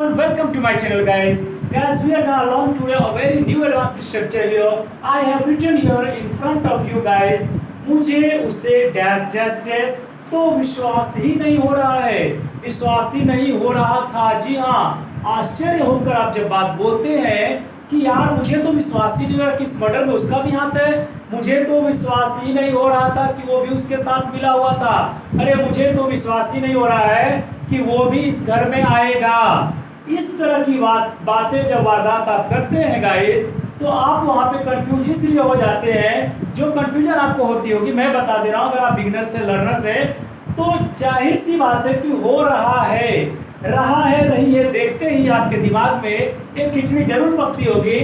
Welcome to my channel, guys. Guys, we are gonna learn today a very new advanced structure here. I have written here in front of you guys. मुझे उसे dash dash dash तो विश्वास ही नहीं हो रहा है, विश्वास ही नहीं हो रहा था। जी हाँ, आश्चर्य होकर आप जब बात बोलते हैं कि यार मुझे तो विश्वास ही नहीं हो रहा कि इस मर्डर में उसका भी हाथ है, मुझे तो विश्वास ही नहीं हो रहा था कि वो भी उसके साथ मिला हुआ था, अरे मुझे तो विश्वास ही नहीं हो रहा है कि वो भी इस घर में आएगा। इस तरह की बातें जब वारदात आप करते हैं गाइस, तो आप वहाँ पे कंफ्यूज इसलिए हो जाते हैं। जो कंफ्यूजन आपको होती होगी मैं बता दे रहा हूँ, अगर आप बिगिनर से लर्नर से, तो जाहिर सी बात है कि हो रहा है रही है, देखते ही आपके दिमाग में एक खिचड़ी जरूर पकती होगी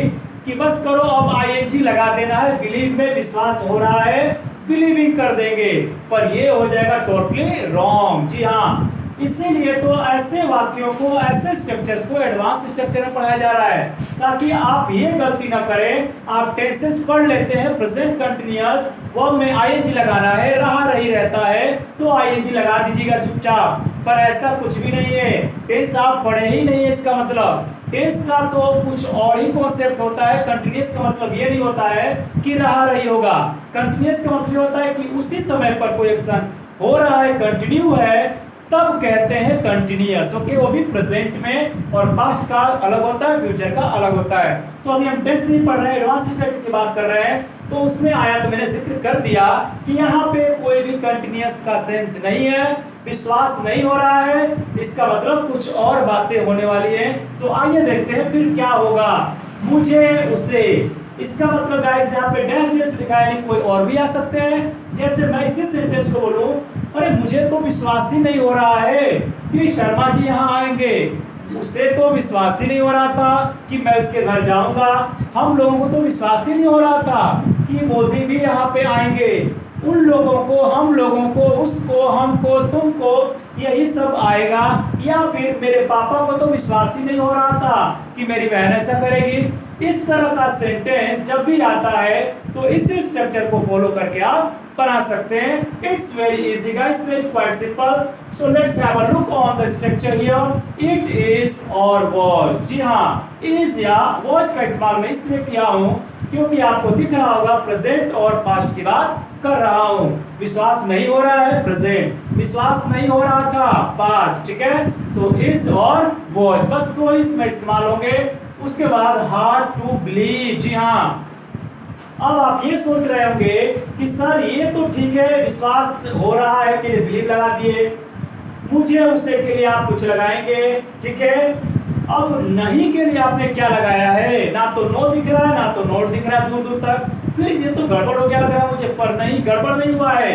कि बस करो अब आईएनजी लगा देना है, बिलीव में विश्वास हो रहा है, बिलीविंग कर देंगे, पर ये हो जाएगा टोटली रॉन्ग। जी हाँ, इसीलिए तो ऐसे वाक्यों को, ऐसे स्ट्रक्चर्स को एडवांस स्ट्रक्चर में पढ़ाया जा रहा है ताकि आप ये गलती ना करें। आप टेंसेस पढ़ लेते हैं, प्रेजेंट कंटिन्यूअस वर्ब में आईएनजी लगाना है, रहा रही रहता है तो आईएनजी लगा दीजिएगा चुपचाप, पर ऐसा कुछ भी नहीं है। टेंस आप पढ़े ही नहीं है, इसका मतलब टेंस का तो कुछ और ही कॉन्सेप्ट होता है। कंटिन्यूअस का मतलब ये नहीं होता है कि रहा रही होगा, कंटिन्यूअस का मतलब होता है कि उसी समय पर कोई एक्शन हो रहा है, कंटिन्यू है, तब कहते हैं कंटिन्यूअस। ओके, वो भी प्रेजेंट में, और पास्ट का अलग होता है, फ्यूचर का अलग होता है। तो अभी हम टेंस नहीं पढ़ रहे हैं, एडवांस स्ट्रक्चर की बात कर रहे हैं, तो उसमें आया तो मैंने जिक्र कर दिया कि यहाँ पे कोई भी कंटिन्यूअस का सेंस नहीं है, विश्वास नहीं हो रहा है, इसका मतलब कुछ और बातें होने वाली हैं। तो आइए देखते हैं फिर क्या होगा। मुझे उसे, इसका मतलब गाइस यहाँ पे डैश डैश लिखा है, नहीं कोई और भी आ सकते हैं। जैसे मैं इसी सेंटेंस को बोलूं, अरे मुझे तो विश्वास ही नहीं हो रहा है कि शर्मा जी यहाँ आएंगे, उससे तो विश्वास ही नहीं हो रहा था कि मैं उसके घर जाऊंगा, हम लोगों को तो विश्वास ही नहीं हो रहा था कि मोदी भी यहाँ पे आएंगे, उन लोगों को, हम लोगों को, उसको, हमको, तुमको, यही सब आएगा। या फिर मेरे पापा को तो विश्वास ही नहीं हो रहा था कि मेरी बहन ऐसा करेगी। इस तरह का सेंटेंस जब भी आता है तो इसी स्ट्रक्चर को फॉलो करके आप बना सकते हैं। It's very easy guys, very quite simple. So let's have a look on the structure here. It is और वाज। जी हाँ, इज या वाज का इस्तेमाल मैं इसलिए किया हूँ क्योंकि आपको दिख रहा होगा प्रेजेंट और पास्ट की बात कर रहा हूँ। विश्वास नहीं हो रहा है, प्रेजेंट, विश्वास नहीं हो रहा था, पास्ट। ठीक है, तो इज और वाज बस दो ही इसमें इस्तेमाल होंगे। उसके बाद हार्ड टू बिलीव। जी हाँ, अब आप ये सोच रहे होंगे कि सर ये तो ठीक है, विश्वास हो रहा है कि बिलीव लगा दिए, मुझे उसे के लिए आप कुछ लगाएंगे, ठीक है। अब नहीं के लिए आपने क्या लगाया है, ना तो नो दिख रहा है ना तो नोट दिख रहा है दूर दूर तक, फिर ये तो गड़बड़ हो गया लग रहा है मुझे, पर नहीं, गड़बड़ नहीं हुआ है।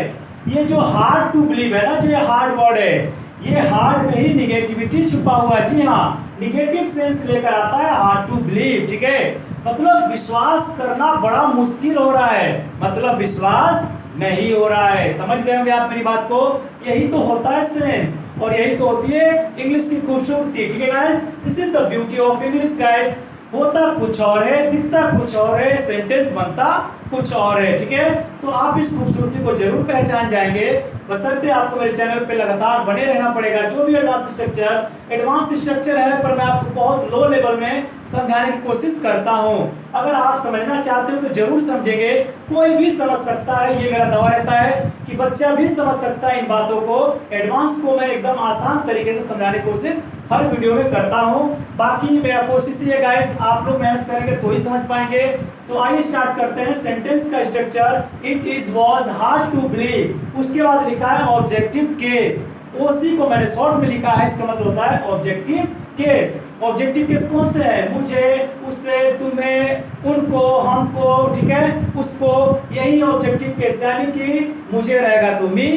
ये जो हार्ड टू बिलीव है ना, जो ये हार्ड वर्ड है, ये हार्ड में ही निगेटिविटी छुपा हुआ है। जी हाँ, निगेटिव सेंस लेकर आता है हार्ड टू बिलीव, ठीक है। मतलब विश्वास करना बड़ा मुश्किल हो रहा है, मतलब विश्वास नहीं हो रहा है। समझ गए होंगे आप मेरी बात को, यही तो होता है सेंस, और यही तो होती है इंग्लिश की खूबसूरती। ठीक है guys, this is the beauty of English guys. होता कुछ और है, दिखता कुछ और है, सेंटेंस बनता कुछ और है। ठीक है, तो आप इस खूबसूरती को जरूर पहचान जाएंगे, बशर्ते आपको मेरे चैनल पे लगातार बने रहना पड़ेगा। जो भी एडवांस स्ट्रक्चर है, पर मैं आपको बहुत लो लेवल में समझाने की कोशिश करता हूं। अगर आप समझना चाहते हो तो जरूर समझेंगे, कोई भी समझ सकता है, ये मेरा दावा रहता है कि बच्चा भी समझ सकता है इन बातों को। एडवांस को मैं एकदम आसान तरीके से समझाने की कोशिश हर वीडियो में करता हूं। बाकी मेरा कोशिश ये गाइस, आप लोग मेहनत करेंगे तो ही समझ पाएंगे। तो आइए स्टार्ट करते हैं सेंटेंस का structure. It is was hard to believe, उसके बाद लिखा है ऑब्जेक्टिव केस, ओसी को मैंने शॉर्ट में लिखा है, इसका मतलब होता है ऑब्जेक्टिव केस। ऑब्जेक्टिव केस कौन से है, मुझे, उससे, तुम्हें, उनको, हमको, ठीक है, उसको, यही ऑब्जेक्टिव केस। यानी कि मुझे रहेगा तो मी,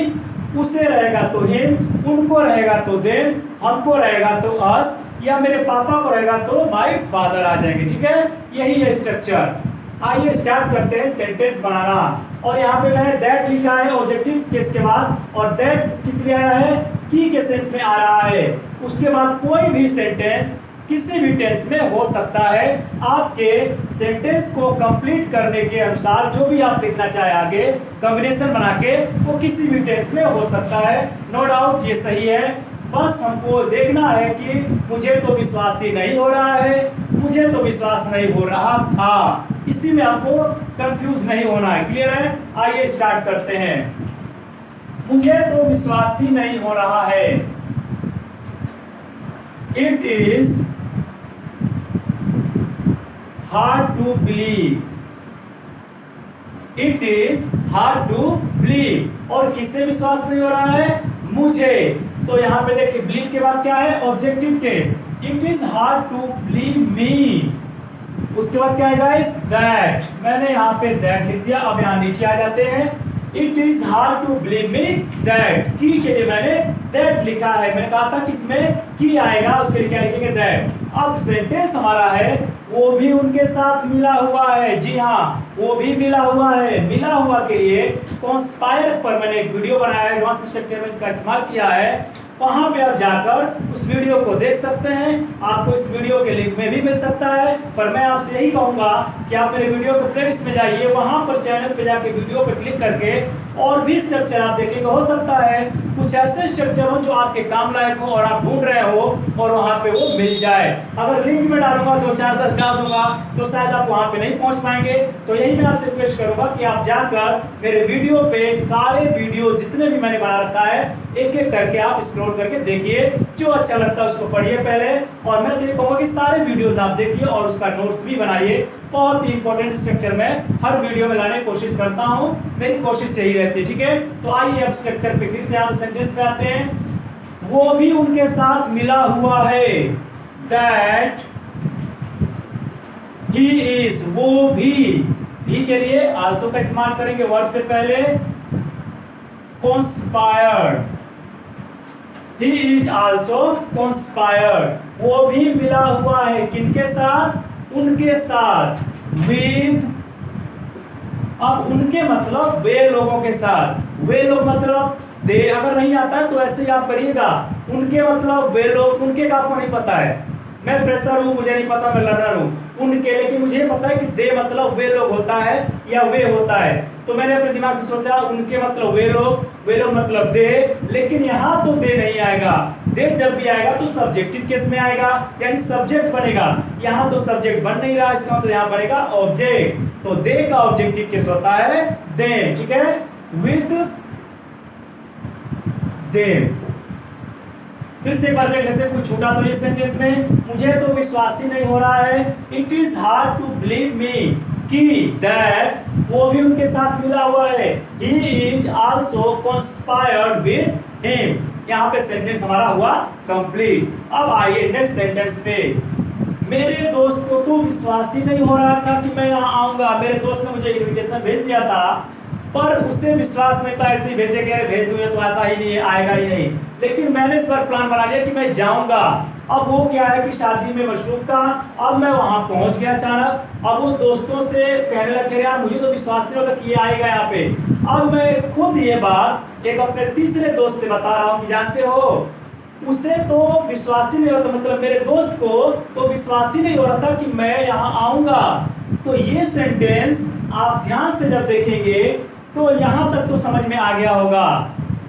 उसे रहेगा तो हिम, उनको रहेगा तो देम, हमको रहेगा तो अस, या मेरे पापा को रहेगा तो माय फादर आ जाएंगे। ठीक है, यही है स्ट्रक्चर। आइए स्टार्ट करते हैं सेंटेंस बनाना। और यहाँ पे मैंने दैट लिखा है ऑब्जेक्टिव केस के बाद, और दैट किस लिए आया है, की के सेंस में आ रहा है। उसके बाद कोई भी सेंटेंस किसी भी टेंस में हो सकता है। आपके सेंटेंस को कंप्लीट करने के अनुसार जो भी आप लिखना चाहे आगे कॉम्बिनेशन बना के, वो किसी भी टेंस में हो सकता है, नो डाउट ये सही है। बस हमको देखना है कि मुझे तो विश्वास ही नहीं हो रहा है, मुझे तो विश्वास नहीं हो रहा था। इसी में हमको कंफ्यूज नहीं होना है। क्लियर है? आइए स्टार्ट करते हैं। मुझे तो विश्वास ही नहीं हो रहा है। It is hard to believe. It is hard to believe. और किससे विश्वास नहीं हो रहा है? मुझे। तो यहां पे देखिए बिलीव के बाद क्या है? Objective case. It is hard to believe me. उसके बाद क्या है गाइस? दैट। मैंने यहाँ पे दैट लिख दिया। अब यहाँ नीचे आ जाते हैं। It is hard to believe me that. की के लिए मैंने दैट लिखा है। मैंने कहा था कि इसमें की आएगा, उसके लिए क्या लिखेंगे? दैट। अब सेंटेंस हमारा है वो भी उनके साथ मिला हुआ है। जी हाँ, वो भी मिला हुआ है। मिला हुआ के लिए कॉन्स्पायर पर मैंने एक वीडियो बनाया है, एडवांस स्ट्रक्चर में इसका इस्तेमाल किया है। वहां पे आप जाकर उस वीडियो को देख सकते हैं। आपको इस वीडियो के लिंक में भी मिल सकता है। पर मैं आपसे यही कहूंगा कि आप मेरे वीडियो के प्लेलिस्ट में जाइए, वहां पर चैनल पे जाके वीडियो पे क्लिक करके और भी स्ट्रक्चर आप देखेंगे। हो सकता है कुछ ऐसे स्ट्रक्चर हो जो आपके काम लायक हो और आप ढूंढ रहे हो और वहां पे वो मिल जाए। अगर लिंक में डालूंगा 2 4 10 डाल दूंगा तो शायद आप वहां पे नहीं पहुंच पाएंगे। तो यही मैं आपसे रिक्वेस्ट करूंगा कि आप जाकर मेरे वीडियो पे सारे वीडियो जितने भी मैंने बना रखा है एक एक करके आप स्क्रॉल करके देखिए। जो अच्छा लगता है उसको पढ़िए पहले, और मैं ये कहूंगा कि सारे वीडियोस आप देखिए और उसका नोट्स भी बनाइए। बहुत ही इंपॉर्टेंट स्ट्रक्चर में हर वीडियो में लाने की कोशिश करता हूं, मेरी कोशिश यही रहती है। ठीक है, तो आइए अब स्ट्रक्चर पे फिर से आप सेंटेंस पे आते हैं। वो भी उनके साथ मिला हुआ है। That he is. वो भी के लिए आल्सो का इस्तेमाल करेंगे वर्ब से पहले। conspired। He is also conspired। वो भी मिला हुआ है। किनके साथ? उनके साथ। with। अब उनके मतलब वे लोगों के साथ। वे लोग मतलब दे। अगर नहीं आता है तो ऐसे ही आप करिएगा। उनके मतलब वे लोग। उनके का आपको नहीं पता है। मैं फ्रेशर हूं, मुझे नहीं पता, मैं लर्नर हूं। उनके, लेकिन मुझे पता है कि दे मतलब वे लोग होता है या वे होता है। तो मैंने अपने दिमाग से सोचा उनके मतलब वे लोग मतलब दे। लेकिन यहाँ तो दे नहीं आएगा। दे जब भी आएगा तो सब्जेक्टिव केस में आएगा, यानी सब्जेक्ट बनेगा। यहाँ तो सब्जेक्ट बन नहीं रहा, इसका मतलब यहाँ बनेगा ऑब्जेक्ट। तो दे का ऑब्जेक्टिव केस होता है देम। ठीक है, विद देम। फिर से एक बार देख लेते हैं, कुछ छूटा तो ये सेंटेंस में। मुझे तो विश्वास ही नहीं हो रहा है। It is hard to believe me कि दैट। वो भी उनके साथ मिला हुआ है। He is also conspired with him. यहाँ पे सेंटेंस हमारा हुआ कंप्लीट। अब आइए नेक्स्ट सेंटेंस पे। मेरे दोस्त को तो विश्वास ही नहीं हो रहा था कि मैं यहाँ आऊंगा। मेरे दोस्त ने मुझे इनविटेशन भेज दिया था, पर उसे विश्वास नहीं था। ऐसे ही भेजे कि भेज दूंगा तो आता ही नहीं है, आएगा ही नहीं। लेकिन मैंने इस बार प्लान बना लिया कि मैं जाऊंगा। अब वो क्या है कि शादी में मशरूफ था। अब मैं वहां पहुंच गया अचानक। अब वो दोस्तों से कहने लगे यार मुझे तो विश्वास नहीं होता कि ये आएगा यहाँ पे। अब मैं खुद ये बात एक अपने तीसरे दोस्त से बता रहा हूँ कि जानते हो उसे तो विश्वास ही नहीं होता, मतलब मेरे दोस्त को तो विश्वास ही नहीं हो रहा था कि मैं यहाँ आऊंगा। तो ये सेंटेंस आप ध्यान से जब देखेंगे तो यहाँ तक तो समझ में आ गया होगा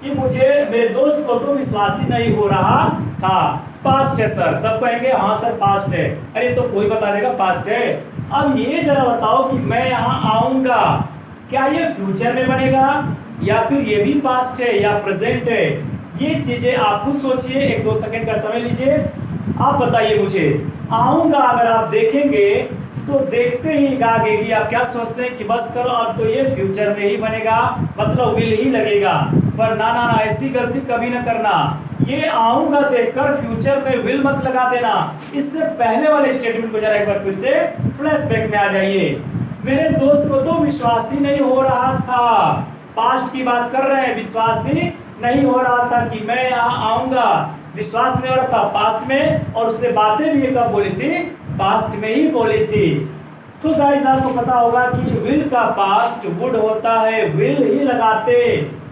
कि मुझे मेरे दोस्त को तो विश्वास ही नहीं हो रहा था। पास्ट है सर, सब कहेंगे हाँ सर पास्ट है। अरे तो कोई बता देगा पास्ट है। अब ये जरा बताओ कि मैं यहाँ आऊंगा, क्या ये फ्यूचर में बनेगा या फिर ये भी पास्ट है या प्रेजेंट है? ये चीजें आप खुद सोचिए। 1-2 सेकंड का समय लीजिए, आप बताइए मुझे। आऊंगा अगर आप देखेंगे तो देखते ही आगे आप क्या सोचते हैं कि बस करो अब तो ये फ्यूचर में ही बनेगा, मतलब विल ही लगेगा। पर ना ना ना, ऐसी गलती कभी ना करना। ये आऊंगा देखकर फ्यूचर में विल मत लगा देना। इससे पहले वाले स्टेटमेंट को जरा एक बार फिर से फ्लैशबैक में आ जाइए। मेरे दोस्त को तो विश्वास ही नहीं हो रहा था। पास्ट की बात कर रहे हैं, विश्वास ही नहीं हो रहा था कि मैं यहाँ आऊंगा। विश्वास नहीं हो रहा था पास्ट में, और उसने बातें भी कब बोली थी? पास्ट में ही बोली थी। तो गाइस आपको पता होगा कि विल का पास्ट वुड होता है, विल ही लगाते।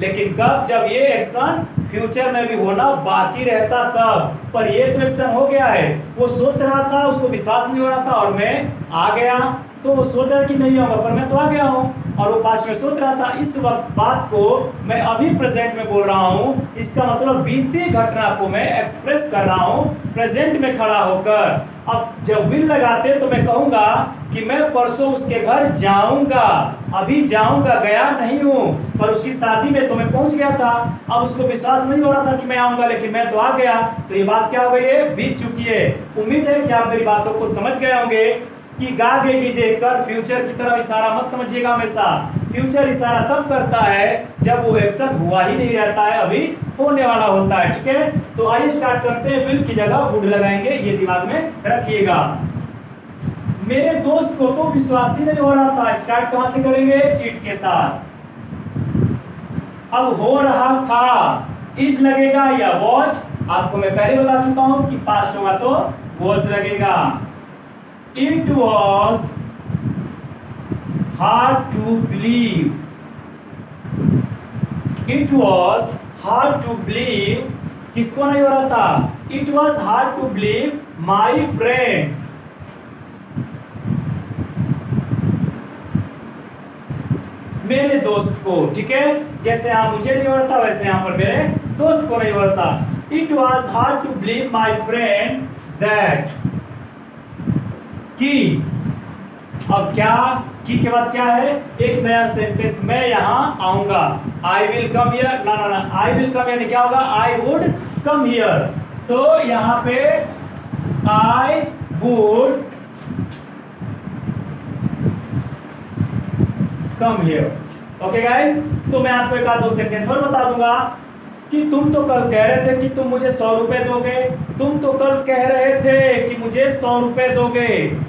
लेकिन कब? जब ये एक्शन फ्यूचर में भी होना बाकी रहता तब। पर ये तो एक्शन हो गया है। वो सोच रहा था, उसको विश्वास नहीं हो रहा था और मैं आ गया। तो वो सोच रहा कि नहीं होगा पर मैं तो आ गया हूँ। और वो पास्ट में सोच रहा था। इस वक्त बात को मैं अभी प्रेजेंट में बोल रहा हूँ, इसका मतलब बीती घटना को मैं एक्सप्रेस कर रहा हूँ प्रेजेंट में खड़ा होकर। अब जब विल लगाते तो मैं कहूंगा कि मैं परसों उसके घर जाऊंगा, अभी जाऊंगा, गया नहीं हूं, पर उसकी शादी में तो मैं पहुंच गया था। अब उसको विश्वास नहीं हो रहा था कि मैं आऊंगा, लेकिन मैं तो आ गया। तो ये बात क्या हो गई है, बीत चुकी है। उम्मीद है कि आप मेरी बातों को समझ गए होंगे कि गा गेगी देखकर फ्यूचर की तरफ इशारा मत समझिएगा। हमेशा फ्यूचर इशारा तब करता है जब वो एक्शन हुआ ही नहीं रहता है, अभी होने वाला होता है। ठीक है, तो आइए स्टार्ट करते हैं। विल की जगह वुड लगाएंगे, ये दिमाग में रखिएगा। मेरे दोस्त को तो विश्वास ही नहीं हो रहा था। स्टार्ट कहां से करेंगे, इट के साथ। अब हो रहा था, इज लगेगा या वॉच। आपको मैं पहले बता चुका हूं कि पास्ट होगा तो वॉच लगेगा। It was hard to believe, it was hard to believe, किसको नहीं हो रहा था, it was hard to believe my friend, मेरे दोस्त को। ठीक है, जैसे यहां मुझे नहीं हो रहा था वैसे यहां पर मेरे दोस्त को नहीं हो रहा था। It was hard to believe my friend that, की। अब क्या, की के बाद क्या है, एक नया सेंटेंस, मैं यहां आऊंगा। आई विल कम हियर, ना ना ना, आई विल कम हियर क्या होगा, आई वुड कम हियर। तो यहां पे I would come here. Okay guys, तो मैं आपको एक आध दो सेंटेंस और बता दूंगा कि तुम तो कल कह रहे थे कि तुम मुझे 100 रुपए दोगे, तुम तो कल कह रहे थे कि मुझे 100 रुपए दोगे,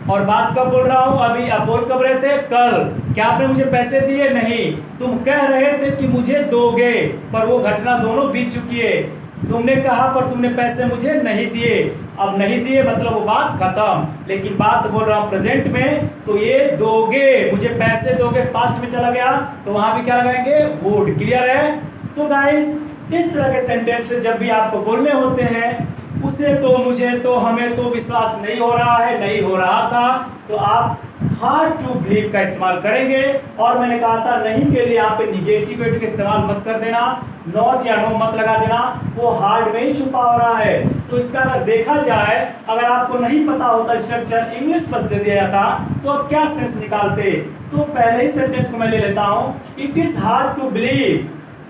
और बात कब बोल रहा हूं, अभी। आप बोल कब रहे थे, कल। क्या आपने मुझे पैसे दिए, नहीं। तुम कह रहे थे कि मुझे दोगे, पर वो घटना दोनों बीत चुकी है। तुमने कहा पर तुमने पैसे मुझे नहीं दिए। अब नहीं दिए मतलब वो बात खत्म, लेकिन बात बोल रहा हूं प्रेजेंट में, तो ये दोगे, मुझे पैसे दोगे, पास्ट में चला गया तो वहां भी क्या लगाएंगे, वुड। क्लियर है। तो गाइस, इस तरह के सेंटेंस जब भी आपको बोलने होते हैं, उसे तो, मुझे तो, हमें तो विश्वास नहीं हो रहा है, नहीं हो रहा था, तो आप हार्ड टू बिलीव का इस्तेमाल करेंगे। और मैंने कहा था नहीं के लिए यहाँ पे निगेटिव का इस्तेमाल मत कर देना, नॉट या नो मत लगा देना, वो हार्ड में ही छुपा हो रहा है। तो इसका अगर देखा जाए, अगर आपको नहीं पता होता स्ट्रक्चर, इंग्लिश बस दे दिया जाता, तो आप क्या सेंस निकालते। तो पहले ही सेंटेंस को मैं ले लेता हूं, it is hard to believe,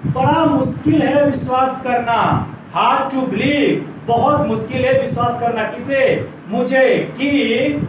बड़ा मुश्किल है विश्वास करना। हार्ड टू बिलीव, बहुत मुश्किल है विश्वास करना, किसे, मुझे, कि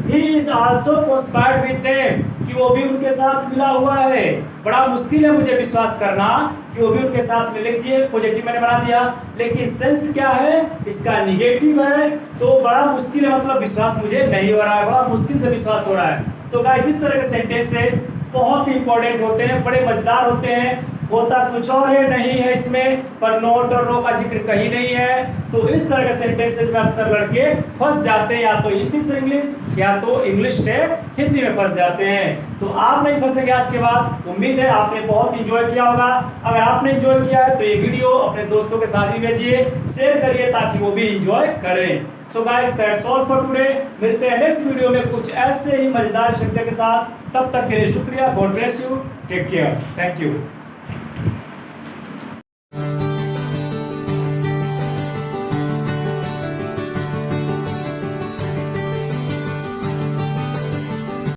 he is also conspired with them, कि वो भी उनके साथ मिला हुआ है। बड़ा मुश्किल है मुझे विश्वास करना कि वो भी उनके साथ मिले। पॉजिटिव मैंने बना दिया, लेकिन सेंस क्या है, इसका निगेटिव है। तो बड़ा मुश्किल है मतलब विश्वास मुझे नहीं हो रहा है, बड़ा मुश्किल से विश्वास हो रहा है। तो गाइस, इस तरह के सेंटेंस है बहुत ही इंपॉर्टेंट होते हैं, बड़े मजेदार होते हैं। होता कुछ और है, नहीं है इसमें, पर नोट और नो का जिक्र कहीं नहीं है। तो इस तरह के सेंटेंसेस में अक्सर लड़के फंस जाते हैं, या तो हिंदी से इंग्लिश या तो इंग्लिश से हिंदी में फंस जाते हैं। तो आप नहीं फंसेंगे आज के बाद। उम्मीद है आपने बहुत इंजॉय किया होगा। अगर आपने इंजॉय किया है तो ये वीडियो अपने दोस्तों के साथ भी भेजिए, शेयर करिए ताकि वो भी इंजॉय करें। So guys, that's all for today. मिलते हैं नेक्स्ट वीडियो में कुछ ऐसे ही मजेदार स्ट्रक्चर के साथ। तब तक के लिए शुक्रिया। God bless you, take care, thank you.